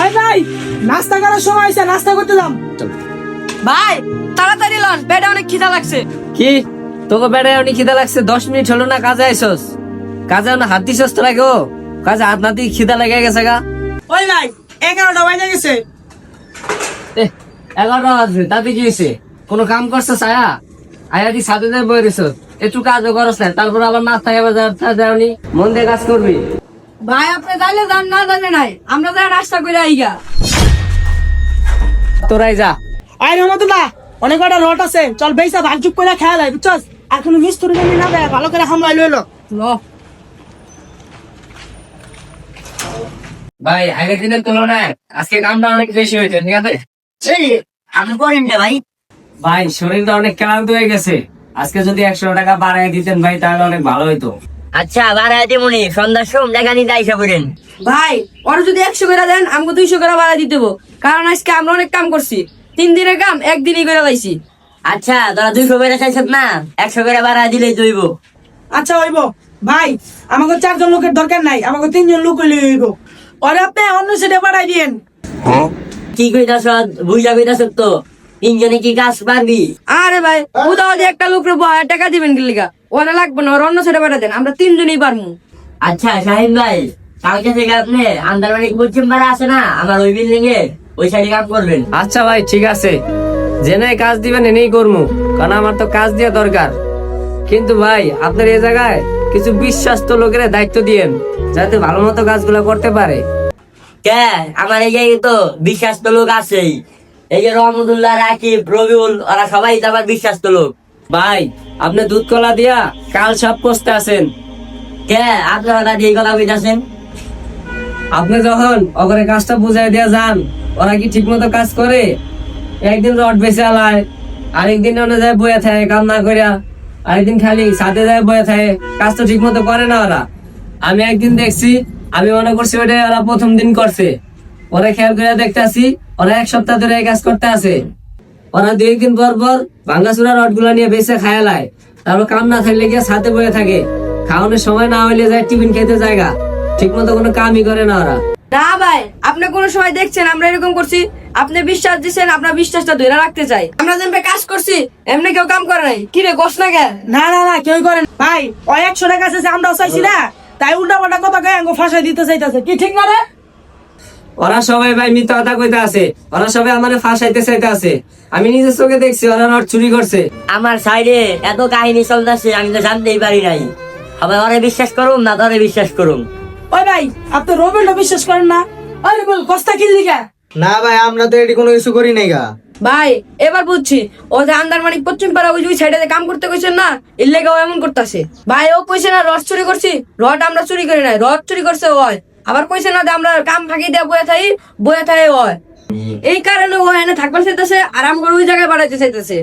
ভাই ভাই নাস্তা করার সময় হয়েছে, নাস্তা করতে যাম। ভাই তাড়াতাড়ি লন, পেটে অনেক খিদা লাগছে। কি তোকে বেড়ে অনেক খিদা লাগছে? 10 মিনিট হলো না কাজে আইসস? কাজে না হাত দিছস তো লাগে? কাজে হাত না দিয়ে খিদা লেগে গেছে গা। ওই ভাই 11টা বাজে গেছে। 11টা বাজছে, তাতে কি হয়েছে? কোনো কাম করছিস আয়া? আয়া দি সাথে যায় বই রেছ, একটু কাজও করস না, তারপর আবার না থাকে যাওনি। মন দিয়ে কাজ করবি। ভাই আপনি যাইলে যান, না জানে নাই, আমরা যাই নাস্তা করে আইগা। তোরাই যা। আই রহমতুল্লাহ, অনেক কটা রট আছে, চল বেসা ভাগচুপ করে খেয়াল হয়, বুঝছস? আর কোনো মিস্ত্রি জানি না দেয়, ভালো করে হামলাই লইলো। ল ভাই আগের দিনের তুলনায় আজকে কামটা অনেক বেশি হয়েছে, ঠিক আছে? আমি করেন রে ভাই। ভাই শরীরটা অনেক ক্লান্ত হয়ে গেছে, আজকে যদি 100 টাকা বাড়ায় দিতেন ভাই তাহলে অনেক ভালো হইতো। আচ্ছা বাড়াই দিমুনি, সন্ধ্যার সময় টাকা নিতে আইসা করেন। ভাই ওরা যদি 100 করে দেন, আমাকে 200 করে বাড়া দিতে দেবো, কারণ আজকে আমরা অনেক কাম করছি। 3 দিনের কাম একদিনই করে লাইছি। আচ্ছা তোরা 200 করে চাইছত না, 100 করে বাড়াই দিলেই দইব। আচ্ছা হইব ভাই, আমাকে 4 জন লোকের দরকার নাই, আমাকে 3 জন লোক হইলে হইব। ওরে আপনি অন্য সেটা বাড়াই দিয়েন। কি কইতাছ, বুঝা কইতাছ তো? 3 জনে কি কাজ পারবি? আরে ভাই উদাও দিয়ে একটা লোকের 1000 টাকা দিবেন কি লিগা? ওরা লাগবে না, ওরা অন্য ছেড়ে পাঠা দেন, আমরা 3 জনই পারমু। আচ্ছা শাহিন ভাই, কালকে থেকে আপনি আন্দারবাড়ি পশ্চিম পাড়া আছে না আমার ওই বিল্ডিং এ, ওই সাইডে কাজ করবেন। আচ্ছা ভাই ঠিক আছে, জেনে কাজ দিবেন এনেই করবো, কারণ আমার তো কাজ দেওয়া দরকার। কিন্তু ভাই আপনার এই জায়গায় কিছু বিশ্বস্ত লোকের দায়িত্ব দিয়েন, যাতে ভালো মতো কাজগুলো করতে পারে। কে আমার এই জায়গায় তো বিশ্বাস্ত লোক আছেই, এই যে রহমতুল্লাহ, রাকিব, রবিউল, ওরা সবাই তো আমার বিশ্বাস্ত লোক। ভাই আপনি দুধ কলা দিয়া কাল সব করতে আছেন। কে আপনার হঠাৎ এই কথা কইতাছেন? আপনি যখন ওখানে কাজটা বুঝাই দিয়া যান, ওরা কি ঠিক মতো কাজ করে? একদিন রড বেঁচে আলায়, আরেকদিন ওনে যায় বয়ে থাকে কাম না করিয়া, আরেকদিন খালি সাথে যায় বয়ে থাকে, কাজ তো ঠিক মতো করে না ওরা। আমি একদিন দেখছি, আমি মনে করছি ওটা ওরা প্রথম দিন করছে, ওরা খেয়াল করে দেখতে আসি ওরা 1 সপ্তাহ ধরে এই কাজ করতে আছে। ওরা 2 দিন পর পর ভাঙ্গাচুরা রড গুলা নিয়ে বেঁচে খায়ালায়, তারপর কাম না থাকলে গিয়ে সাথে বয়ে থাকে, খাওয়ানোর সময় না হইলে যায় টিফিন খেতে জায়গা, ঠিক মতো কোনো কামই করে না ওরা। না ভাই, আপনি কোন সময় দেখছেন আমরা এরকম করছি? আপনি বিশ্বাস দিচ্ছেন, আপনার বিশ্বাসটা ধরে রাখতে চাই। আমরা যেমন কাজ করছি এমনি কেউ কাম করে নাই। কি রে কষ্ট না কে? না না না, কেউ করেন ভাই। ওই 100 টাকা আছে, আমরাও চাইছি না, তাই উল্টা পাল্টা কথা কয়ে আঙ্গো ফাঁসাই দিতে চাইতেছে, কি ঠিক না রে? ওরা সবাই ভাই মিথ্যা কথা কইতে আছে, ওরা সবাই আমার ফাঁসাইতে চাইতে আছে। আমি নিজের চোখে দেখছি ওরা রড চুরি করছে। আমার সাইডে এত কাহিনী চলতেছে, আমি তো জানতেই পারি নাই। সবাই ওরে বিশ্বাস করুন না তোরে বিশ্বাস করুন? ওই ভাই আপনি রবিনটা বিশ্বাস করেন না? আরে বল কস্তা কি লিখা? না ভাই, আমরা তো এটি কোনো কিছু করি নাই গা। ভাই এবার বুঝছি, ও যে আন্দারমানিক পশ্চিম পাড়া ওই সাইডে কাম করতে কইছেন না, এর লেগে ও এমন করতেছে। ভাই ও কইছে না রড চুরি করছি, রড আমরা চুরি করি নাই, রড চুরি করছে ওই। আবার কইছে না যে আমরা কাম ফাঁকি দিয়ে বয়ে থাই ওই। এই কারণে ও এনে থাকবার চাইতেছে, আর আমগো ওই জায়গায় বাড়াইতে চাইতেছে।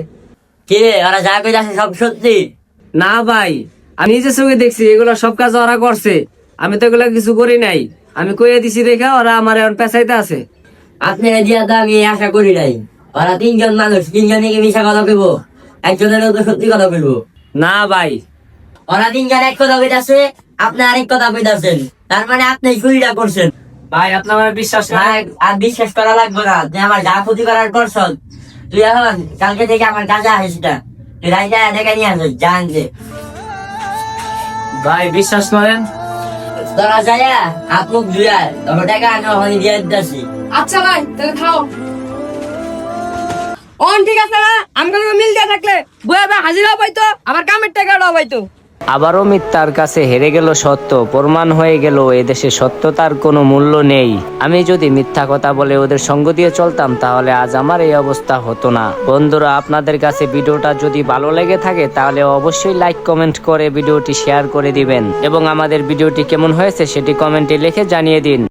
কি রে ওরা যা কইতাছে সব সত্যি? না ভাই, আমি নিজের চোখে দেখছি এগুলো সব কাজ ওরা করছে, আমি তো এগুলো কিছু করি নাই। আমি কইয়া দিছি দেখা ওরা আমার এখন পেছাইতে আছে। আপনি দিয়া তো আমি আশা করি নাই। ওরা 3 জন মানুষ, 3 জনে কি মিশা কথা কইব? একজনের তো সত্যি কথা কইব। না ভাই, ওরা 3 জন এক কথা কইতাছে, আপনি আরেক কথা কইতাছেন, তার মানে আপনি চুরিটা করছেন। ভাই আপনার আমার বিশ্বাস না? আর বিশ্বাস করা লাগবে না, তুই আমার যা ক্ষতি করার করছস। তুই এখন কালকে থেকে আমার কাজে আসিস না, তুই রাইজা দেখে নিয়ে আসিস জান যে। ভাই বিশ্বাস করেন। তোরা যাইয়া হাত মুখ ধুয়া তোর টাকা আমি ওখানে দিয়ে দিতেছি। আচ্ছা ভাই তাহলে খাও। অন ঠিক আছে না, আমগো মিল দিয়া থাকলে বয়ে হাজিরাও পাইতো, আবার কামের টাকাটাও পাইতো। আবারও মিথ্যার কাছে হেরে গেল সত্য, প্রমাণ হয়ে গেল এদেশে সত্যতার কোনো মূল্য নেই। আমি যদি মিথ্যা কথা বলে ওদের সঙ্গ দিয়ে চলতাম তাহলে আজ আমার এই অবস্থা হতো না। বন্ধুরা, আপনাদের কাছে ভিডিওটা যদি ভালো লেগে থাকে তাহলে অবশ্যই লাইক কমেন্ট করে ভিডিওটি শেয়ার করে দিবেন এবং আমাদের ভিডিওটি কেমন হয়েছে সেটি কমেন্টে লিখে জানিয়ে দিন।